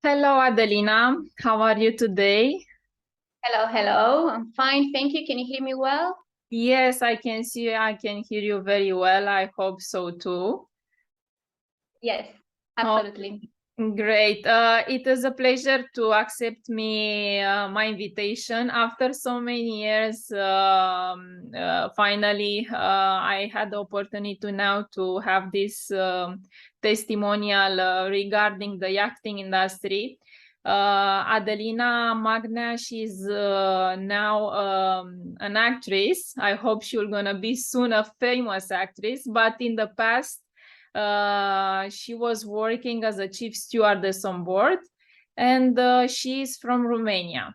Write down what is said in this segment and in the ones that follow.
Hello, Adelina. How are you today? Hello, hello. I'm fine, thank you. Can you hear me well? Yes, I can see, I can hear you very well. I hope so too. Yes, Oh, absolutely. great. It is a pleasure to accept my invitation after so many years. Finally, I had the opportunity now to have this testimonial regarding the yachting industry. Adelina Magnea, she's now an actress. I hope she's gonna be soon a famous actress. But in the past, she was working as a chief stewardess on board, and she is from Romania.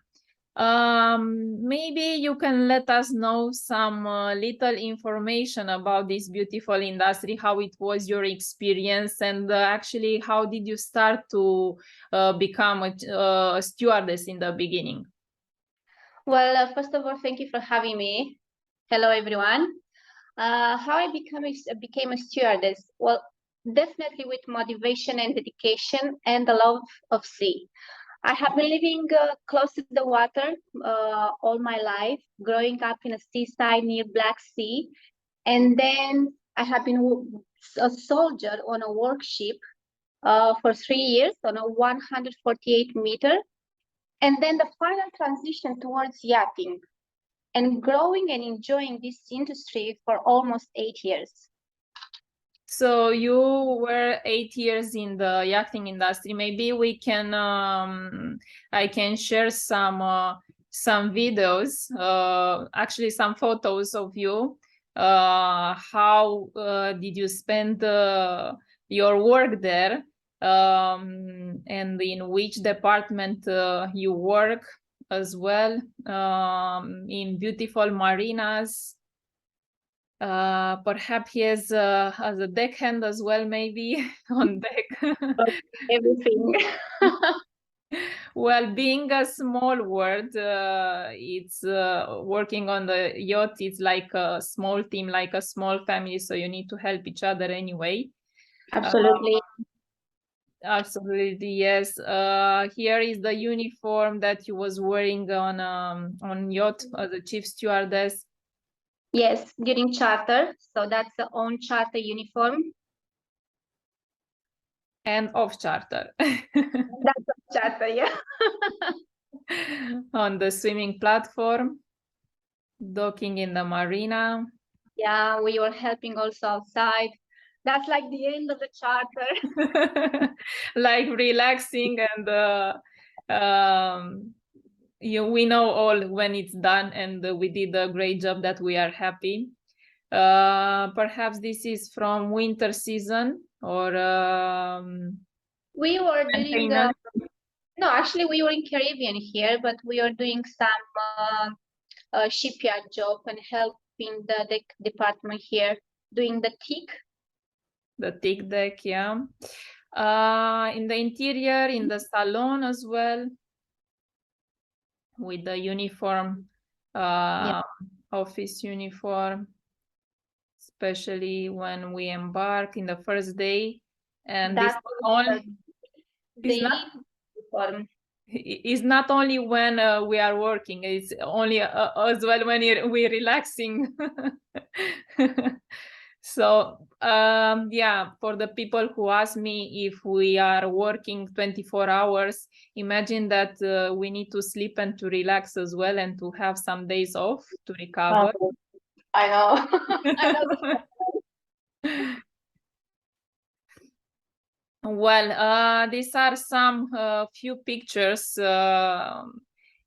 Maybe you can let us know some little information about this beautiful industry, how it was your experience, and actually how did you start to become a stewardess in the beginning? Well, first of all, thank you for having me. Hello, everyone. How I became a stewardess? Well, definitely with motivation and dedication and the love of sea. I have been living close to the water all my life, growing up in a seaside near Black Sea, and then I have been a soldier on a workship for 3 years on a 148-meter, and then the final transition towards yachting and growing and enjoying this industry for almost 8 years. So you were 8 years in the yachting industry. Maybe we can, I can share some videos, actually some photos of you. How did you spend your work there, and in which department you work as well, in beautiful marinas. Perhaps he has a deckhand as well, maybe on deck. Everything. Well, being a small world, it's working on the yacht. It's like a small team, like a small family. So you need to help each other anyway. Uh, Absolutely. Absolutely, yes. Here is the uniform that you was wearing on yacht as a chief stewardess. Yes, during charter. So that's the own charter uniform. And off charter. That's the charter, yeah. On the swimming platform, docking in the marina. Yeah, we were helping also outside. That's like the end of the charter. Like relaxing, and we know all when it's done, and we did a great job, that we are happy. Perhaps this is from winter season, or We were doing maintenance. no, actually we were in Caribbean here, but we were doing some shipyard job and helping the deck department here doing the teak. The thick deck, yeah. In the interior, in the salon as well, with the uniform, Yeah, office uniform, especially when we embark in the first day. And this that all was is the not uniform. is not only when we are working, it's only as well when we're relaxing. So yeah, for the people who ask me if we are working 24 hours, imagine that we need to sleep and to relax as well, and to have some days off to recover. Oh, I know. I know the Well, these are some few pictures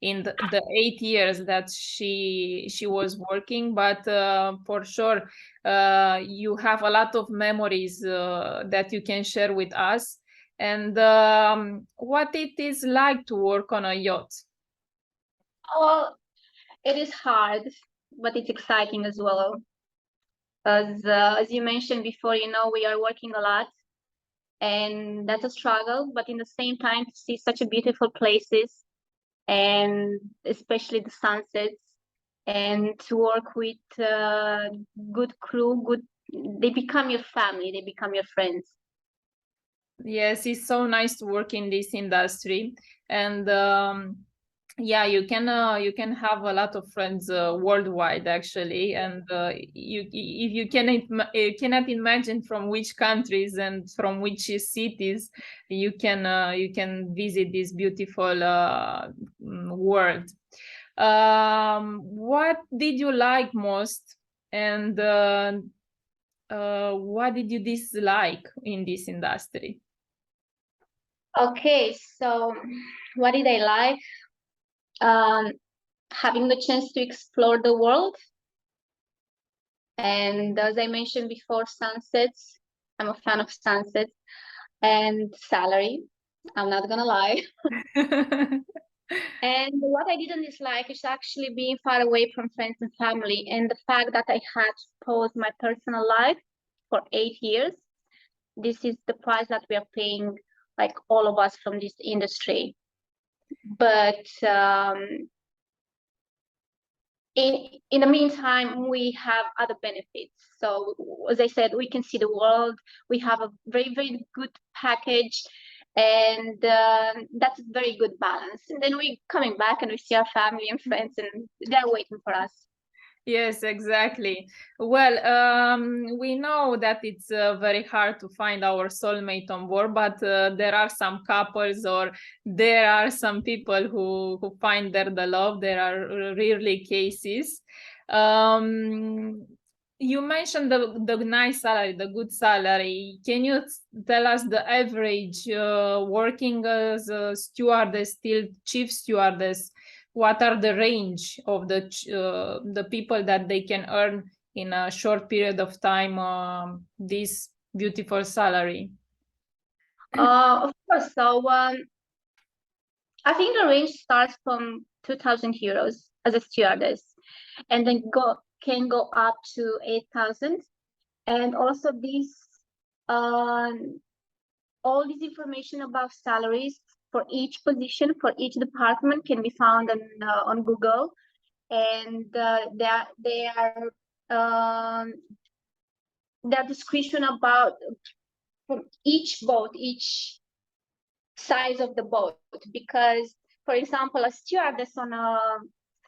in the 8 years that she was working, but for sure you have a lot of memories that you can share with us. And what it is like to work on a yacht. well, it is hard, but it's exciting as well. As you mentioned before, we are working a lot, and that's a struggle. But in the same time, to see such a beautiful places, and especially the sunsets, and to work with good crew, they become your family, they become your friends. Yes, it's so nice to work in this industry, and yeah, you can have a lot of friends worldwide actually, and if you cannot imagine from which countries and from which cities you can visit this beautiful world. What did you like most, and what did you dislike in this industry? Okay, so what did I like? Having the chance to explore the world. And as I mentioned before, sunsets. I'm a fan of sunsets. And salary. I'm not gonna lie. And what I didn't dislike is actually being far away from friends and family, and the fact that I had to pause my personal life for 8 years. This is the price that we are paying, like all of us from this industry. But in the meantime, we have other benefits. So as I said, we can see the world. We have a very, very good package, and that's a very good balance. And then we coming back and we see our family and friends, and they're waiting for us. Yes, exactly. Well, we know that it's very hard to find our soulmate on board, but there are some couples, or there are some people who find there the love. There are rarely cases. You mentioned the nice salary, the good salary. Can you tell us the average working as a stewardess, still chief stewardess? What are the range of the people that they can earn in a short period of time this beautiful salary? Of course. So I think the range starts from 2,000 euros as a stewardess, and then can go up to 8,000. And also um, all this information about salaries for each position, for each department, can be found on Google, and they are their description about from each boat, each size of the boat. Because, for example, a stewardess on a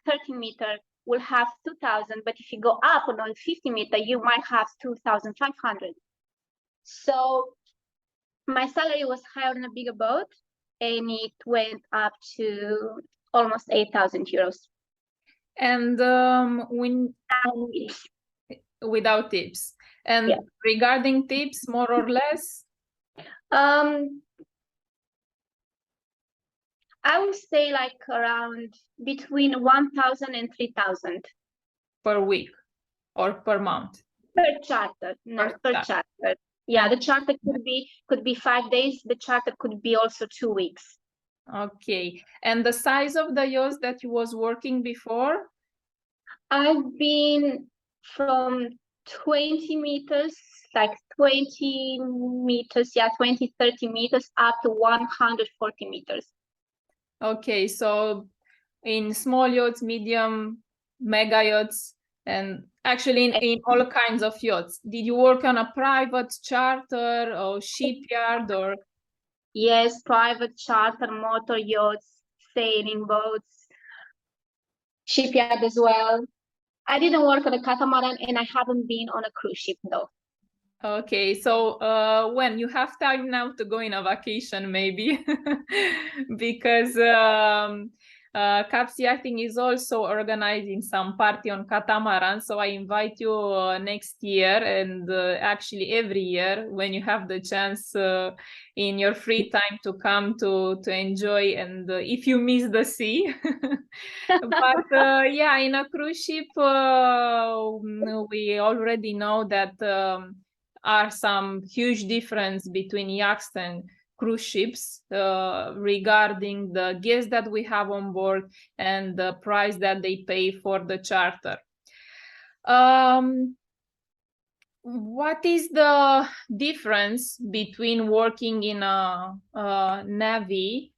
30-meter will have 2,000, but if you go up on a 50-meter, you might have 2,500. So my salary was higher on a bigger boat, and it went up to almost 8,000 euros. And without tips. And yeah. Regarding tips, more or less? I would say like around between 1,000 and 3,000 per week or per month? Per charter, no, per charter. Yeah, the charter could be 5 days. The charter could be also 2 weeks. Okay. And the size of the yachts that you was working before? I've been from 20 meters, like 20 meters, 20, 30 meters, up to 140 meters. Okay, so in small yachts, medium, mega yachts, and actually in all kinds of yachts. Did you work on a private charter or shipyard or? Yes, private charter, motor yachts, sailing boats, shipyard as well. I didn't work on a catamaran, and I haven't been on a cruise ship though. Okay, so when you have time now to go in a vacation, maybe, because Caps Yachting is also organizing some party on catamaran. So I invite you next year, and actually every year when you have the chance in your free time to come to enjoy, and if you miss the sea. But yeah, in a cruise ship, we already know that. Are some huge difference between yachts and cruise ships regarding the guests that we have on board and the price that they pay for the charter. What is the difference between working in a navy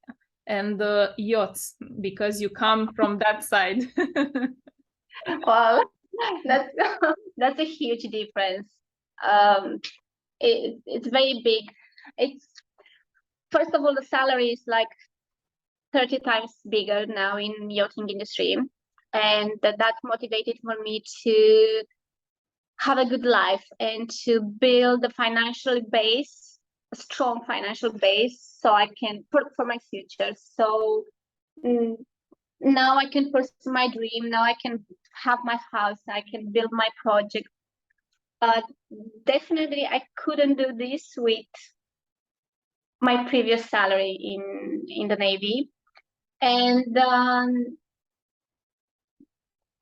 and the yachts, because you come from that side? Well, that's a huge difference. It's very big. It's first of all, the salary is like 30 times bigger now in yachting industry, and that motivated for me to have a good life and to build a financial base, a strong financial base, so I can for my future. So now I can pursue my dream. Now I can have my house. I can build my project. But definitely, I couldn't do this with my previous salary in the Navy. And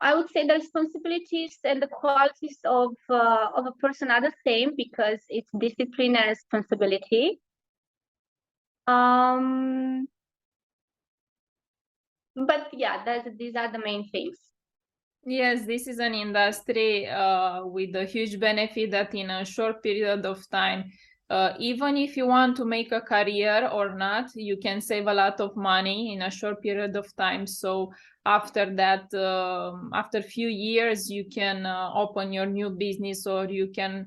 I would say the responsibilities and the qualities of a person are the same, because it's discipline and responsibility. But yeah, these are the main things. Yes, this is an industry with a huge benefit that in a short period of time, even if you want to make a career or not, you can save a lot of money in a short period of time. So after that, after a few years, you can open your new business, or you can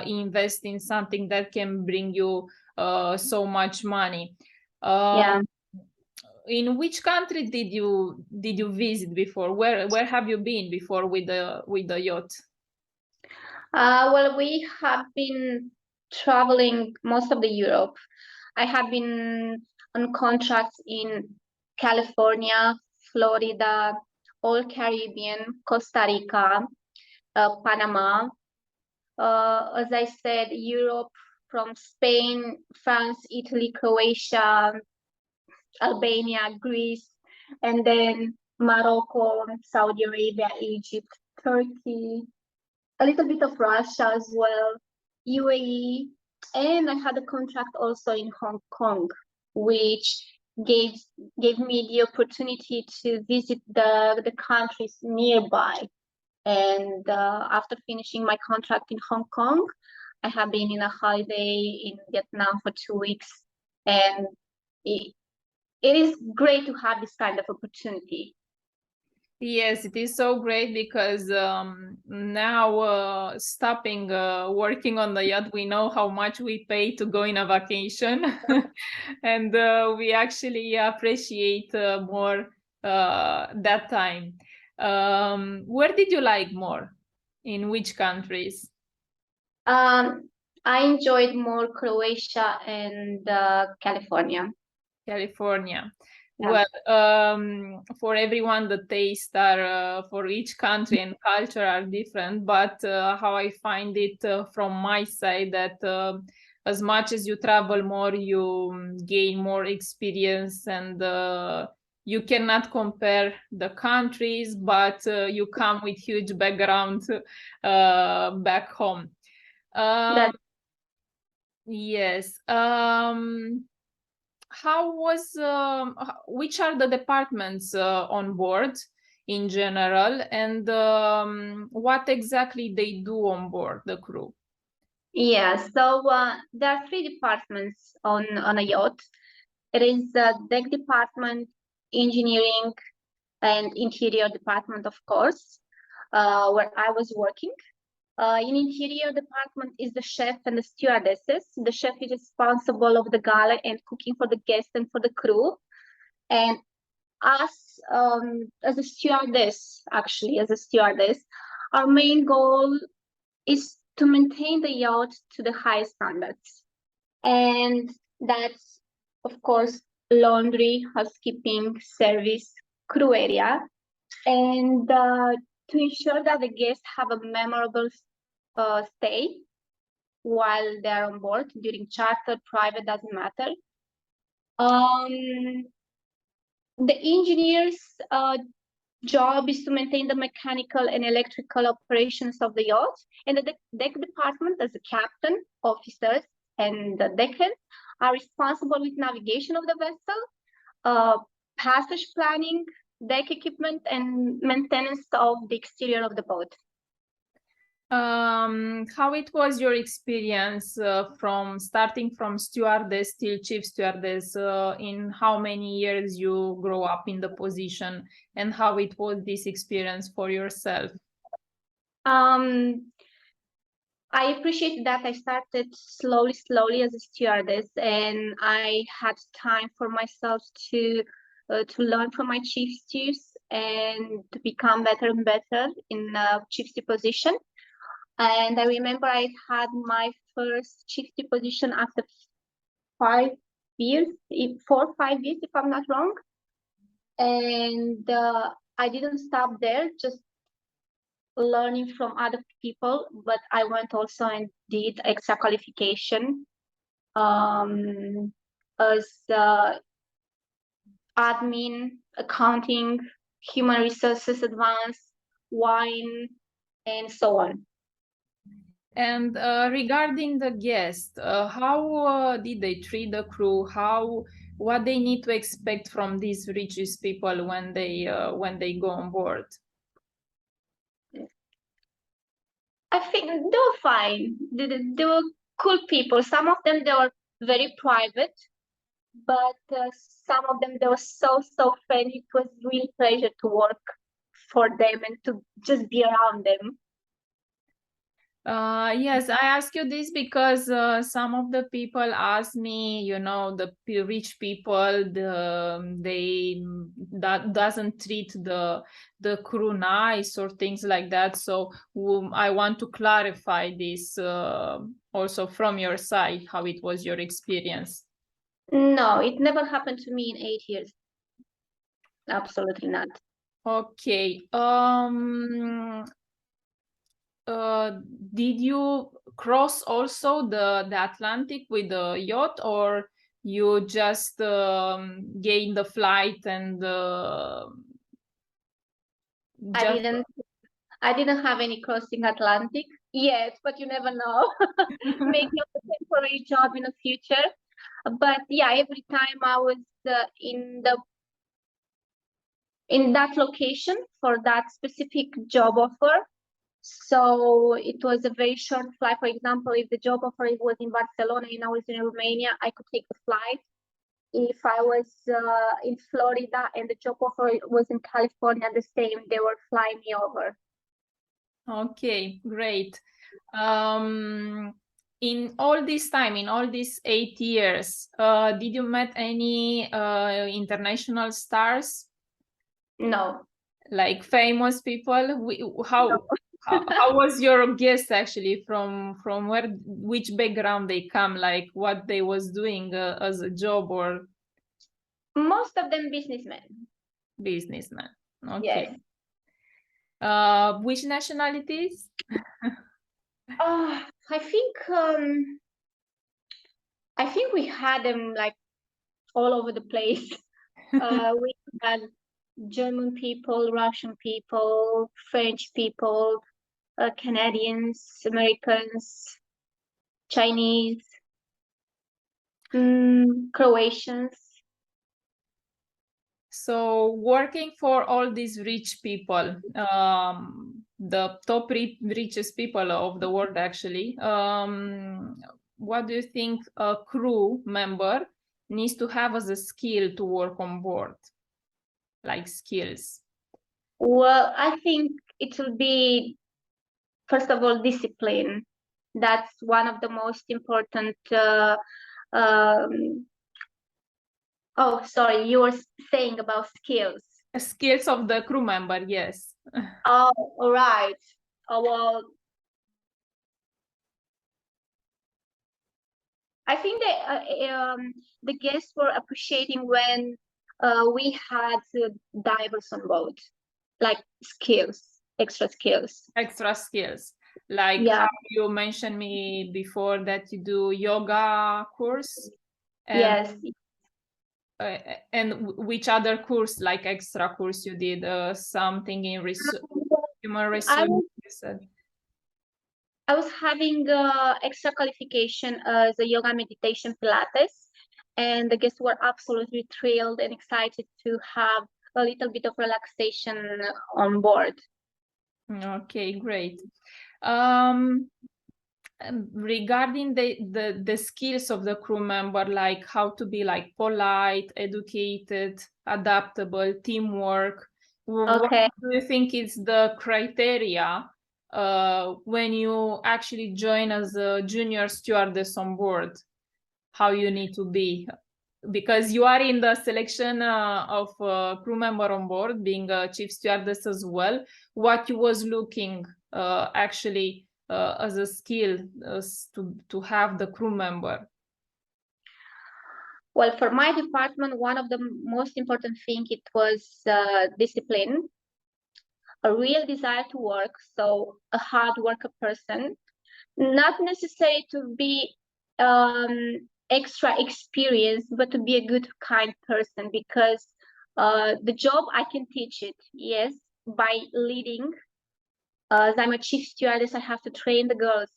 invest in something that can bring you so much money. Yeah. In which country did you visit before? Where have you been before with the yacht? Well, we have been traveling most of the Europe. I have been on contracts in California, Florida, all Caribbean, Costa Rica, Panama. As I said, Europe, from Spain, France, Italy, Croatia, Albania, Greece, and then Morocco, Saudi Arabia, Egypt, Turkey, a little bit of Russia as well, UAE, and I had a contract also in Hong Kong, which gave me the opportunity to visit the countries nearby. And after finishing my contract in Hong Kong, I have been in a holiday in Vietnam for 2 weeks, and it is great to have this kind of opportunity. Yes, it is so great, because now stopping working on the yacht, we know how much we pay to go in a vacation. And we actually appreciate more that time. Where did you like more? In which countries? I enjoyed more Croatia and California. California. Yeah. Well, for everyone, the tastes are for each country and culture are different. But how I find it from my side, that as much as you travel more, you gain more experience, and you cannot compare the countries, but you come with huge background back home. Yes. How was which are the departments on board in general, and what exactly they do on board, the crew? Yeah, so there are 3 departments on a yacht. It is the deck department, engineering, and interior department, of course, where I was working. In interior department is the chef and the stewardesses. The chef is responsible of the gala and cooking for the guests and for the crew. And us, as a stewardess, our main goal is to maintain the yacht to the highest standards. And that's, of course, laundry, housekeeping, service, crew area. And to ensure that the guests have a memorable stay while they're on board, during charter, private, doesn't matter. The engineer's job is to maintain the mechanical and electrical operations of the yacht, and the deck department, as the captain, officers, and the deckhand, are responsible with navigation of the vessel, passage planning, deck equipment, and maintenance of the exterior of the boat. How it was your experience from starting from stewardess till chief stewardess? In how many years you grow up in the position, and how it was this experience for yourself? I appreciate that I started slowly as a stewardess, and I had time for myself to learn from my chief stews and to become better and better in a chief stew position. And I remember I had my first chief stew position after 5 years, 4 or 5 years, if I'm not wrong. And I didn't stop there, just learning from other people, but I went also and did extra qualification as admin, accounting, human resources advanced, wine, and so on. And regarding the guests, how did they treat the crew? What they need to expect from these richest people when they go on board? I think they were fine. They were cool people. Some of them, they were very private, but some of them, they were so friendly. It was real pleasure to work for them and to just be around them. Yes, I ask you this because some of the people ask me, the rich people, that doesn't treat the crew nice or things like that. So I want to clarify this also from your side, how it was your experience. No, it never happened to me in 8 years. Absolutely not. Okay. Did you cross also the Atlantic with the yacht, or you just gained the flight and I didn't have any crossing Atlantic yet, but you never know. Maybe a temporary job in the future. But yeah, every time I was in that location for that specific job offer. So it was a very short flight. For example, if the job offer was in Barcelona and I was in Romania, I could take the flight. If I was in Florida and the job offer was in California, the same, they were flying me over. Okay, great. In all this time, in all these 8 years, did you met any international stars? No. Like famous people? How was your guest actually, from which background they come, like what they was doing as a job? Or most of them businessmen. Okay. Yes. Which nationalities? I think we had them like all over the place. We had German people, Russian people, French people, Canadians, Americans, Chinese, Croatians. So working for all these rich people, the top richest people of the world actually, what do you think a crew member needs to have as a skill to work on board? Like skills? Well, I think it will be, first of all, discipline. That's one of the most important. Oh, sorry, you were saying about skills. Skills of the crew member, yes. Oh, all right. Oh, well, I think that the guests were appreciating when we had divers on board, like skills, extra skills. Extra skills. Like how you mentioned me before that you do yoga course. Yes. And which other course, like extra course you did? Something in human resources? I was having extra qualification as a yoga meditation Pilates, and the guests were absolutely thrilled and excited to have a little bit of relaxation on board. Okay, great. Regarding the skills of the crew member, like how to be like polite, educated, adaptable, teamwork, what do you think is the criteria when you actually join as a junior stewardess on board, how you need to be, because you are in the selection of crew member on board, being a chief stewardess as well. What you was looking actually as a skill to have the crew member? Well, for my department, one of the most important thing, it was discipline, a real desire to work, so a hard worker person, not necessary to be extra experienced, but to be a good, kind person, because the job, I can teach it, yes, by leading. As I'm a chief stewardess, I have to train the girls,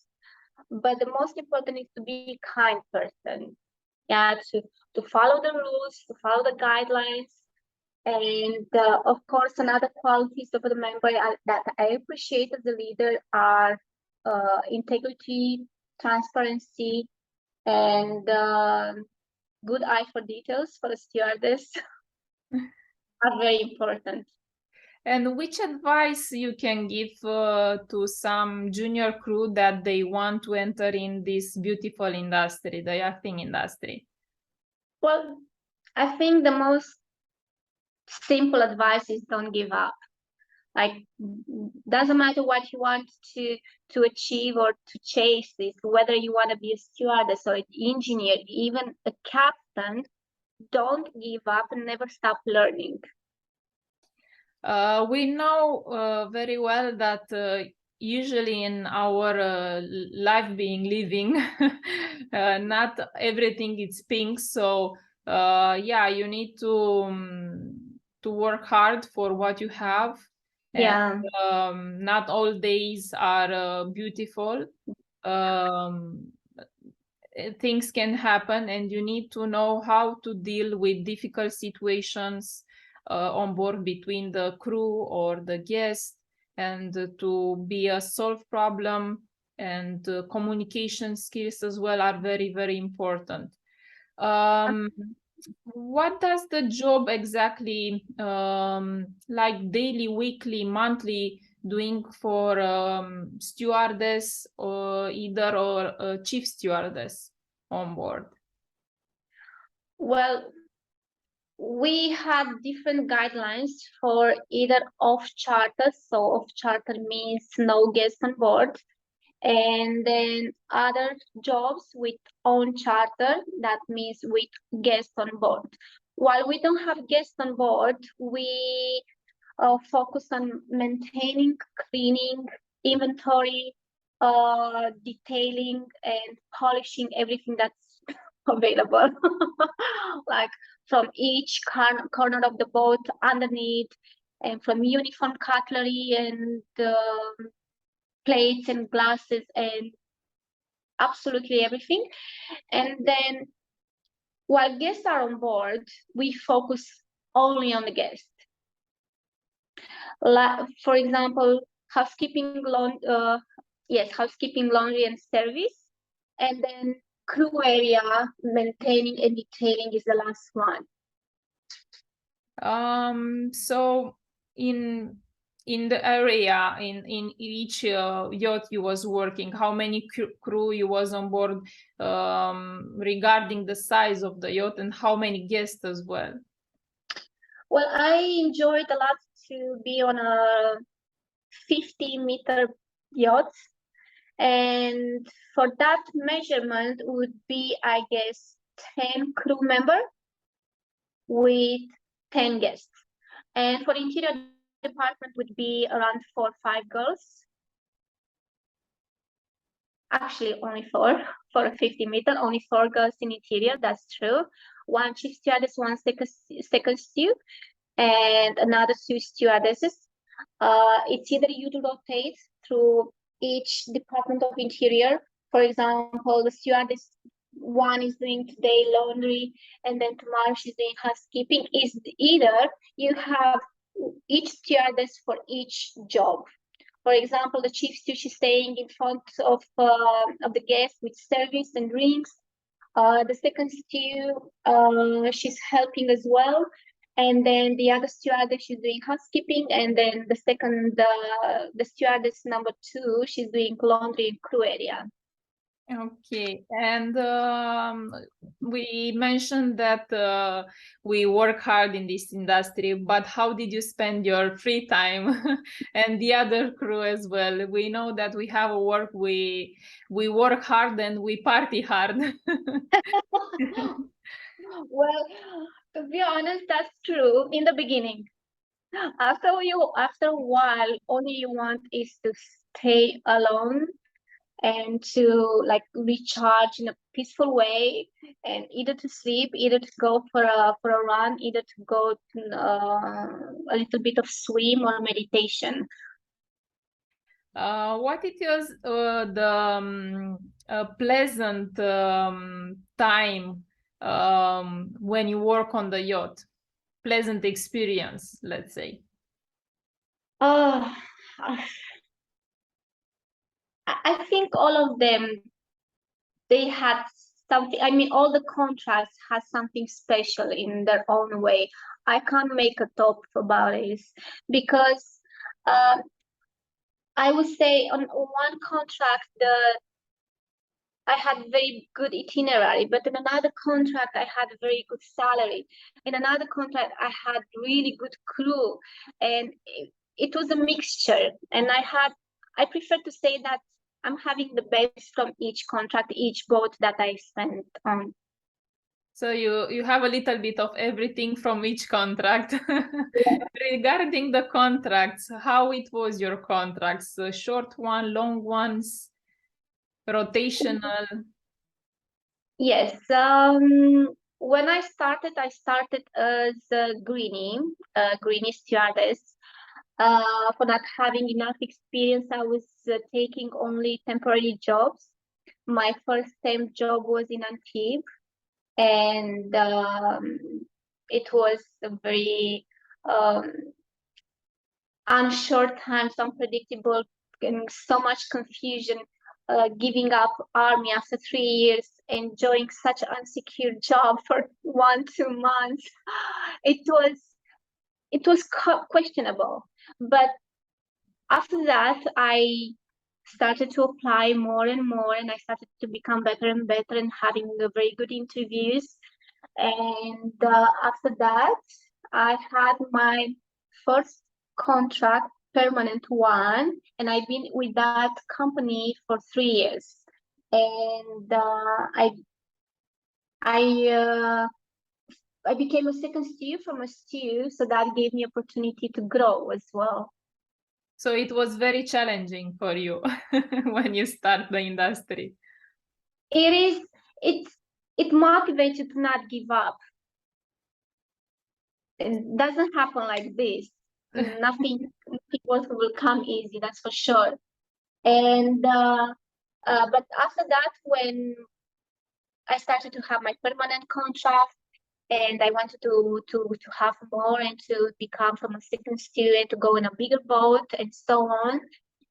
but the most important is to be a kind person. Yeah, to follow the rules, to follow the guidelines. And of course, another qualities of the member that I appreciate as a leader are integrity, transparency, and good eye for details for a stewardess are very important. And which advice you can give to some junior crew that they want to enter in this beautiful industry, the yachting industry? Well, I think the most simple advice is don't give up. Like, doesn't matter what you want to achieve or to chase this, whether you want to be a stewardess or an engineer, even a captain, don't give up and never stop learning. We know very well that usually in our life being living, not everything is pink. So yeah, you need to work hard for what you have. Yeah. And not all days are beautiful. Things can happen, and you need to know how to deal with difficult situations on board between the crew or the guest, and to be a solve problem, and communication skills as well are very, very important. What does the job exactly like daily, weekly, monthly doing for stewardess or either or chief stewardess on board? Well, we had different guidelines for either off charter. So off charter means no guests on board. And then other jobs with on charter, that means with guests on board. While we don't have guests on board, we focus on maintaining, cleaning, inventory, detailing, and polishing everything that's available. Like from each corner of the boat, underneath, and from uniform cutlery and plates and glasses and absolutely everything. And then while guests are on board, we focus only on the guest. For example, housekeeping, housekeeping, laundry, and service. And then crew area, maintaining and detailing is the last one. So in the area, in each yacht you was working, how many crew you was on board, regarding the size of the yacht, and how many guests as well? Well, I enjoyed a lot to be on a 50-meter yacht, and for that measurement would be, I guess, 10 crew members with 10 guests. And for interior department would be around 4 or 5 girls. Actually, only 4 for a 50-meter, only 4 girls in interior, that's true. 1 chief stewardess, 1 second stew, and another 2 stewardesses. It's either you to rotate through each department of interior. For example, the stewardess 1 is doing today laundry, and then tomorrow she's doing housekeeping. Is either you have each stewardess for each job. For example, the chief stew, she's staying in front of the guest with service and drinks. The second stew, she's helping as well. And then the other stewardess, she's doing housekeeping, and then the stewardess number 2, she's doing laundry and crew area. Okay, and we mentioned that we work hard in this industry, but how did you spend your free time and the other crew as well? We know that we have a work, we work hard and we party hard. Well, to be honest, that's true in the beginning. After a while, all you want is to stay alone and to like recharge in a peaceful way, and either to sleep, either to go for a run, either to go a little bit of swim or meditation. What it is the pleasant time when you work on the yacht? Pleasant experience, let's say. Uh, I think all of them, they had something. I mean, all the contracts had something special in their own way. I can't make a top about it because I would say on one contract I had very good itinerary, but in another contract I had very good salary. In another contract I had really good crew, and it was a mixture. And I prefer to say that I'm having the best from each contract, each boat that I spent on. So you have a little bit of everything from each contract. Regarding the contracts, how it was your contracts? Short one, long ones, rotational? Yes. When I started as a greenie stewardess. For not having enough experience, I was taking only temporary jobs. My first temp job was in Antibes, and it was a very unshort time, so unpredictable, and so much confusion. Giving up army after 3 years, enjoying such an unsecure job for 1-2 months, it was questionable. But after that, I started to apply more and more, and I started to become better and better and having very good interviews. And after that, I had my first contract, permanent one, and I've been with that company for 3 years. And I became a second stew from a stew, so that gave me opportunity to grow as well. So it was very challenging for you when you start the industry. It motivates you to not give up. It doesn't happen like this. Nothing will come easy, that's for sure. And but after that, when I started to have my permanent contract, and I wanted to have more and to become from a second student to go in a bigger boat and so on.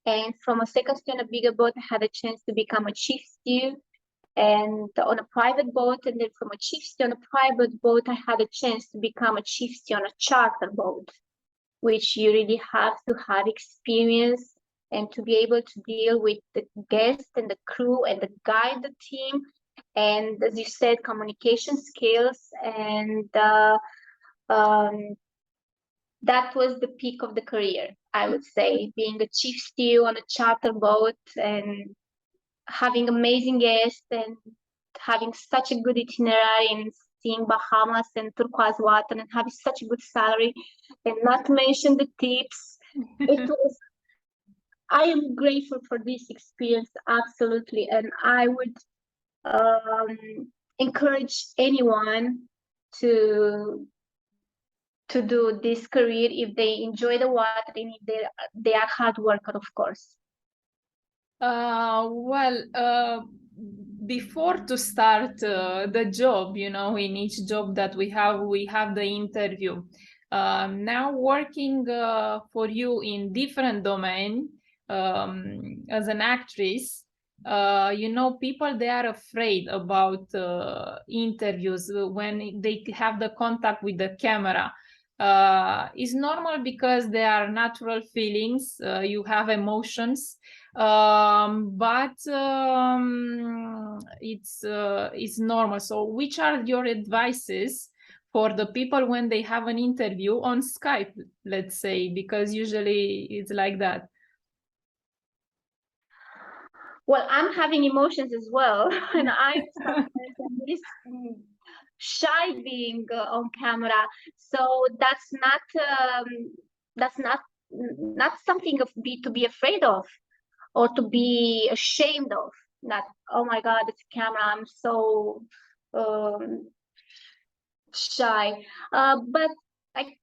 And from a second student, a bigger boat, I had a chance to become a chief stew and on a private boat. And then from a chief stew on a private boat, I had a chance to become a chief stew on a charter boat, which you really have to have experience and to be able to deal with the guests and the crew and guide the team. And as you said, communication skills, and that was the peak of the career, I would say, being a chief stew on a charter boat and having amazing guests and having such a good itinerary and seeing Bahamas and turquoise water and having such a good salary, and not to mention the tips. I am grateful for this experience, absolutely, and I would encourage anyone to do this career if they enjoy the water and if they are hard worker, of course. Before to start the job, in each job that we have the interview. Now working for you in different domain as an actress, people, they are afraid about interviews when they have the contact with the camera. is normal because they are natural feelings. You have emotions, but it's normal. So which are your advices for the people when they have an interview on Skype, let's say, because usually it's like that? Well, I'm having emotions as well, and I'm sometimes shy being on camera. So that's not something to be afraid of or to be ashamed of. That, oh my God, it's a camera. I'm so shy. But like,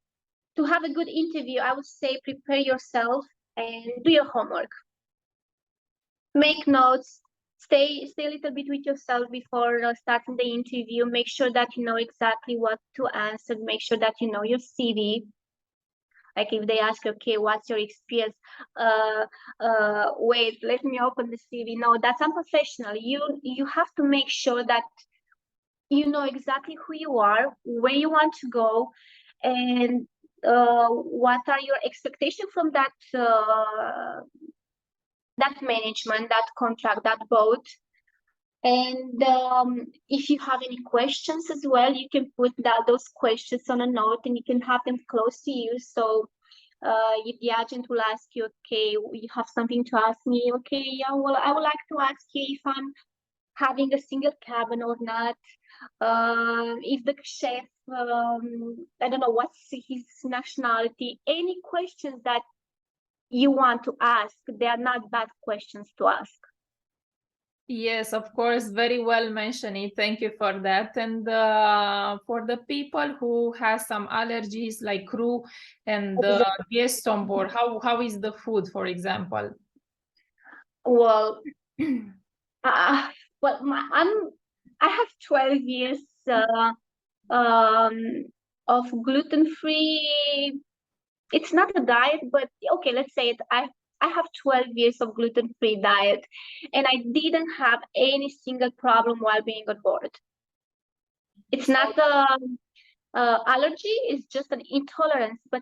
to have a good interview, I would say prepare yourself and do your homework. Make notes. Stay a little bit with yourself before starting the interview. Make sure that you know exactly what to answer. Make sure that you know your CV. Like if they ask, okay, what's your experience? Wait, let me open the CV. No, that's unprofessional. You have to make sure that you know exactly who you are, where you want to go, and what are your expectations from that management, that contract, that boat. And if you have any questions as well, you can put those questions on a note and you can have them close to you. So if the agent will ask you, okay, you have something to ask me, okay, yeah, well, I would like to ask you if I'm having a single cabin or not. If the chef, I don't know what's his nationality, any questions that you want to ask, they are not bad questions to ask. Yes, of course, very well mentioned. Thank you for that. And for the people who have some allergies like crew and guests on board, how is the food, for example? Well, I have 12 years of gluten-free. It's not a diet, but okay, let's say it. I have 12 years of gluten-free diet, and I didn't have any single problem while being on board. It's not allergy; it's just an intolerance. But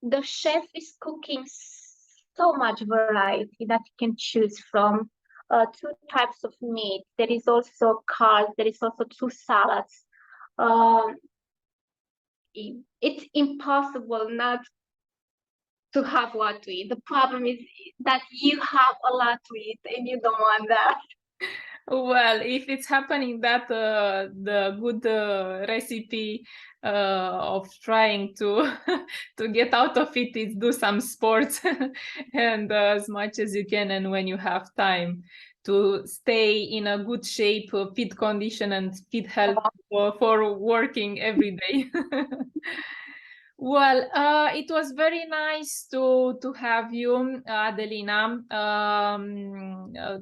the chef is cooking so much variety that you can choose from. 2 types of meat. There is also carbs. There is also 2 salads. It's impossible not to have what to eat. The problem is that you have a lot to eat and you don't want that. Well, if it's happening that the good recipe of trying to to get out of it is do some sports and as much as you can, and when you have time to stay in a good shape, fit condition and fit health for working every day. Well, it was very nice to have you, Adelina,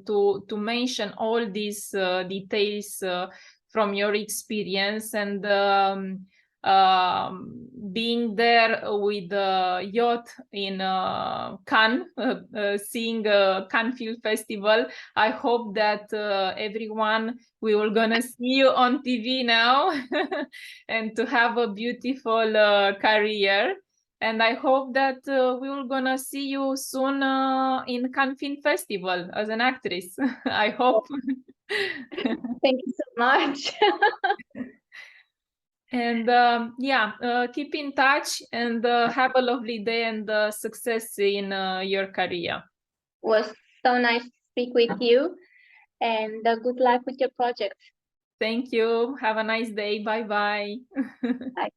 to mention all these details from your experience, and being there with the yacht in Cannes, seeing Cannes Film Festival. I hope that everyone, we will gonna see you on TV now and to have a beautiful career. And I hope that we will gonna see you soon in Cannes Film Festival as an actress. I hope. Thank you so much. And yeah, keep in touch and have a lovely day and success in your career. It was so nice to speak with you, and good luck with your project. Thank you. Have a nice day. Bye-bye. Bye.